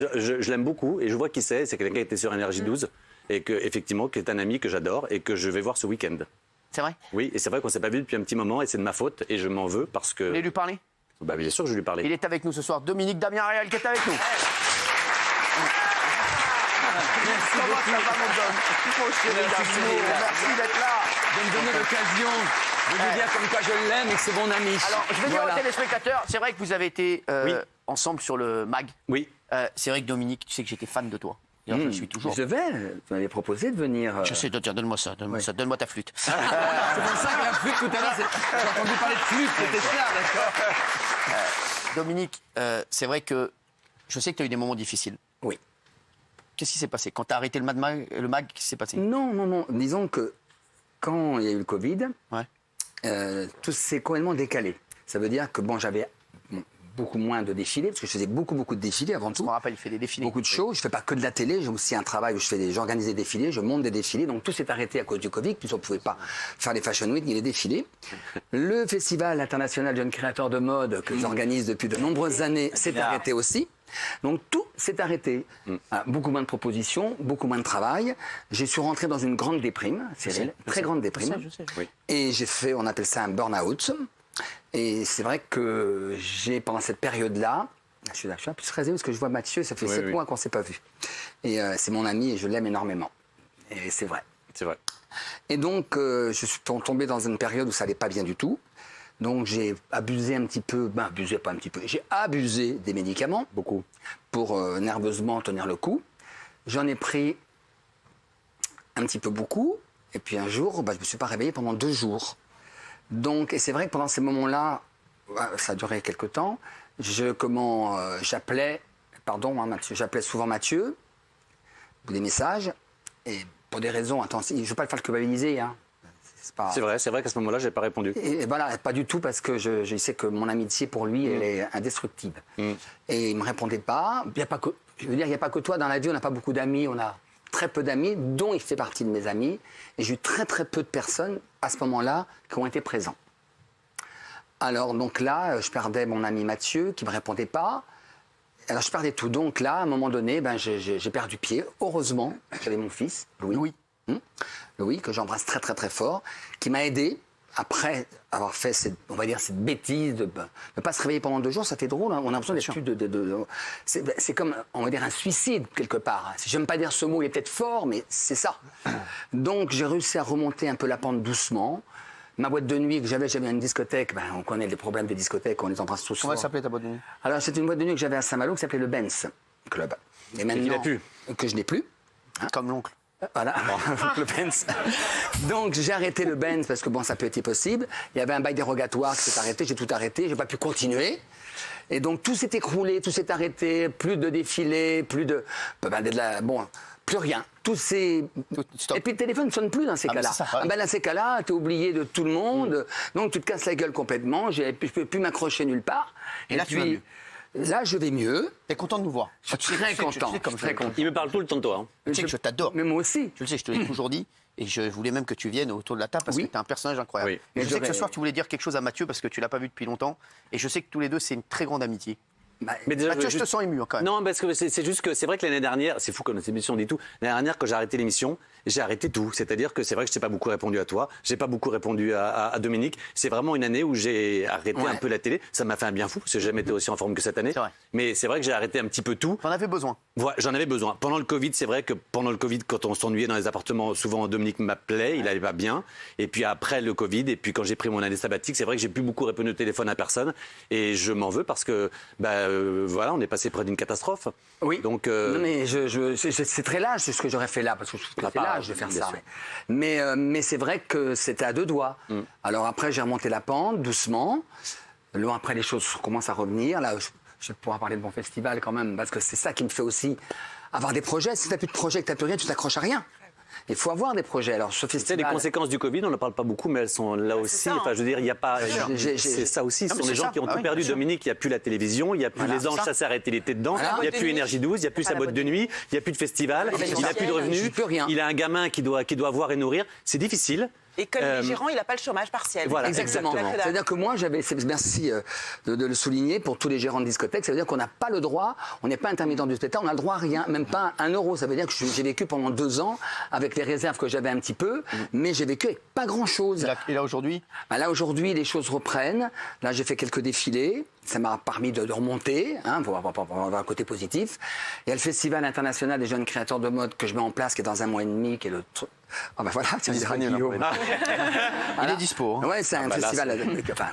Je l'aime beaucoup et je vois qui c'est. C'est quelqu'un qui était sur Énergie 12 et que, effectivement, qui est un ami que j'adore et que je vais voir ce week-end. C'est vrai? Oui, et c'est vrai qu'on ne s'est pas vu depuis un petit moment et c'est de ma faute et je m'en veux parce que... Vous voulez lui parler? Bah, bien sûr que je lui parlais. Il est avec nous ce soir. Dominique Damien Réal qui est avec nous. Comment ça va, mon Dom? Merci d'être là. De me donner l'occasion de lui dire comme quoi je l'aime et que c'est mon ami. Alors, je vais dire Voilà. aux téléspectateurs, c'est vrai que vous avez été Oui. ensemble sur le MAG. Oui. C'est vrai que Dominique, tu sais que j'étais fan de toi. D'ailleurs, je le suis toujours. Je vais, vous m'avez proposé de venir. Je sais, tiens, donne-moi ça, donne-moi ta flûte. C'est pour ça que la flûte tout à l'heure, j'ai entendu parler de flûte, c'était ça, d'accord. Dominique, c'est vrai que je sais que tu as eu des moments difficiles. Oui. Qu'est-ce qui s'est passé? Quand tu as arrêté le MAG, qu'est-ce qui s'est passé? Non. Disons que quand il y a eu le Covid, Ouais. tout s'est complètement décalé. Ça veut dire que j'avais beaucoup moins de défilés, parce que je faisais beaucoup de défilés avant Je tout. me rappelle, il fait des défilés. Beaucoup de shows. Je fais pas que de la télé. J'ai aussi un travail où j'organise des défilés, je monte des défilés. Donc tout s'est arrêté à cause du Covid, puisqu'on ne pouvait pas faire les Fashion Week ni les défilés. Le Festival international jeunes créateurs de mode que j'organise depuis de nombreuses années s'est arrêté aussi. Donc tout s'est arrêté. Beaucoup moins de propositions, beaucoup moins de travail. J'ai su rentrer dans une grande déprime, Cyril, très grande déprime. Je sais. Oui. Et j'ai fait, on appelle ça un burn-out. Et c'est vrai que pendant cette période-là, je suis un peu stressé parce que je vois Mathieu, ça fait 7 mois qu'on ne s'est pas vu. Et c'est mon ami et je l'aime énormément. Et c'est vrai. C'est vrai. Et donc, je suis tombé dans une période où ça n'allait pas bien du tout. Donc, j'ai abusé un petit peu, j'ai abusé des médicaments. Beaucoup. Pour nerveusement tenir le coup. J'en ai pris un petit peu beaucoup. Et puis un jour, je ne me suis pas réveillé pendant 2 jours. Donc, et c'est vrai que pendant ces moments-là, ça a duré quelque temps, j'appelais souvent Mathieu, des messages, et pour des raisons, je ne veux pas le faire culpabiliser, hein. C'est vrai qu'à ce moment-là, je n'ai pas répondu. Et voilà, pas du tout, parce que je sais que mon amitié pour lui, elle est indestructible. Et il ne me répondait pas. Il n'y a pas que toi dans la vie, on n'a pas beaucoup d'amis, on a très peu d'amis, dont il fait partie de mes amis. Et j'ai eu très peu de personnes, à ce moment-là, qui ont été présents. Alors, donc là, je perdais mon ami Mathieu, qui ne me répondait pas. Alors, je perdais tout. Donc là, à un moment donné, j'ai perdu pied. Heureusement, j'avais mon fils, Louis. Louis, que j'embrasse très fort, qui m'a aidé après avoir fait cette bêtise de ne pas se réveiller pendant 2 jours. Ça fait drôle, hein. On a l'impression d'être c'est comme, on va dire, un suicide quelque part. J'aime pas dire ce mot, il est peut-être fort, mais c'est ça. Donc j'ai réussi à remonter un peu la pente doucement. Ma boîte de nuit que j'avais une discothèque, on connaît les problèmes des discothèques, on les embrasse tous. Comment s'appelait ta boîte de nuit? Alors c'est une boîte de nuit que j'avais à Saint-Malo qui s'appelait le Benz Club. Et maintenant, que je n'ai plus. Comme l'oncle. Voilà, le Benz. Donc j'ai arrêté le Benz parce que ça peut être possible. Il y avait un bail dérogatoire qui s'est arrêté, j'ai tout arrêté, j'ai pas pu continuer. Et donc tout s'est écroulé, tout s'est arrêté, plus de défilés, plus de plus rien. Tout s'est... Et puis le téléphone ne sonne plus dans ces cas-là. Dans ces cas-là, tu es oublié de tout le monde, donc tu te casses la gueule complètement, je ne peux plus m'accrocher nulle part. Et là, tu vas mieux. Là, je vais mieux. T'es content de nous voir? Je suis très content. Il me parle tout le temps de toi. Tu sais que je t'adore. Mais moi aussi. Tu le sais, je te l'ai toujours dit. Et je voulais même que tu viennes autour de la table parce que tu es un personnage incroyable. Oui. Et je sais que ce soir, tu voulais dire quelque chose à Mathieu parce que tu l'as pas vu depuis longtemps. Et je sais que tous les deux, c'est une très grande amitié. Mais déjà, Mathieu, je te sens ému quand même. Non, parce que c'est juste que c'est vrai que l'année dernière, c'est fou comme notre émission dit tout. L'année dernière, quand j'ai arrêté l'émission, j'ai arrêté tout. C'est-à-dire que c'est vrai que je n'ai pas beaucoup répondu à toi, j'ai pas beaucoup répondu à Dominique. C'est vraiment une année où j'ai arrêté un peu la télé. Ça m'a fait un bien fou parce que j'ai jamais été aussi en forme que cette année. Vrai. Mais c'est vrai que j'ai arrêté un petit peu tout. T'en avais besoin. Voilà, j'en avais besoin. Pendant le Covid, c'est vrai que pendant le Covid, quand on s'ennuyait dans les appartements, souvent Dominique m'appelait, il allait pas bien. Et puis après le Covid, et puis quand j'ai pris mon année sabbatique, c'est vrai que j'ai plus beaucoup répondu au téléphone à personne. Et je m'en veux parce que, voilà, on est passé près d'une catastrophe. Oui. Donc, non, mais c'est très lâche ce que j'aurais fait là, parce que je trouve que c'est lâche de faire ça. Mais c'est vrai que c'était à 2 doigts. Alors après, j'ai remonté la pente, doucement. Là, après, les choses commencent à revenir. Là, je vais pouvoir parler de mon festival quand même, parce que c'est ça qui me fait aussi avoir des projets. Si tu n'as plus de projet, que tu n'as plus rien, tu t'accroches à rien. Il faut avoir des projets. Alors, ce festival... les conséquences du Covid, on n'en parle pas beaucoup, mais elles sont là aussi. Enfin, je veux dire, il n'y a pas... C'est ça aussi. Ce sont des gens qui ont tout perdu. Dominique, il n'y a plus la télévision, il n'y a plus les anges, ça s'est arrêté, il était dedans. Il n'y a plus Énergie 12, il n'y a plus sa boîte de nuit, il n'y a plus de festival, il n'a plus de revenus. Il a un gamin qui doit voir et nourrir. C'est difficile. Et comme les gérants, il n'a pas le chômage partiel. Voilà, Exactement. exactement. C'est-à-dire que moi, merci de le souligner pour tous les gérants de discothèques. Ça veut dire qu'on n'a pas le droit, on n'est pas intermittent du spectacle, on a le droit à rien, même pas 1 euro. Ça veut dire que j'ai vécu pendant 2 ans avec les réserves que j'avais un petit peu, mais j'ai vécu avec pas grand-chose. Et là, aujourd'hui? Là, aujourd'hui, les choses reprennent. Là, j'ai fait quelques défilés. Ça m'a permis de remonter, pour avoir un côté positif. Il y a le Festival international des jeunes créateurs de mode que je mets en place, qui est dans 1 mois et demi, qui est le... Ah ben voilà, tu diras Guillaume. Il est dispo. Hein. Ouais, c'est un festival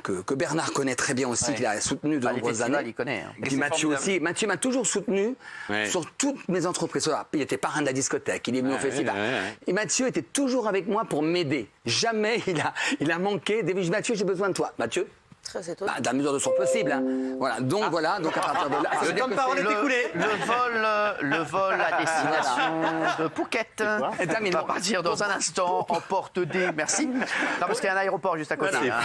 que Bernard connaît très bien aussi, qu'il a soutenu de nombreuses années. Il connaît. Hein. Et puis Mathieu aussi. Mathieu m'a toujours soutenu Ouais. sur toutes mes entreprises. Il était parrain de la discothèque, il est venu au festival. Et Mathieu était toujours avec moi pour m'aider. Jamais il a manqué. Dès que je dis, Mathieu, j'ai besoin de toi. Mathieu, Très étonnant. dans la mesure de son possible. Hein. Voilà, donc à partir de là... ça veut dire que c'est- Le vol à destination de Phuket va partir dans un instant en porte D. Merci. Non, parce qu'il y a un aéroport juste à côté. Voilà. Hein.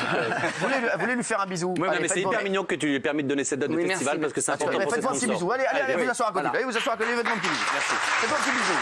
Vous voulez lui faire un bisou? Oui, Allez, mais c'est faites-vous- hyper mignon que tu lui aies permis de donner cette date de Oui, festival merci. parce que c'est important pour ses Faites-moi un petit sponsors. bisou. Allez, oui. vous asseoir à côté. Allez, vous asseoir à côté. Faites-moi un petit bisou. Merci. Faites-moi un petit bisou.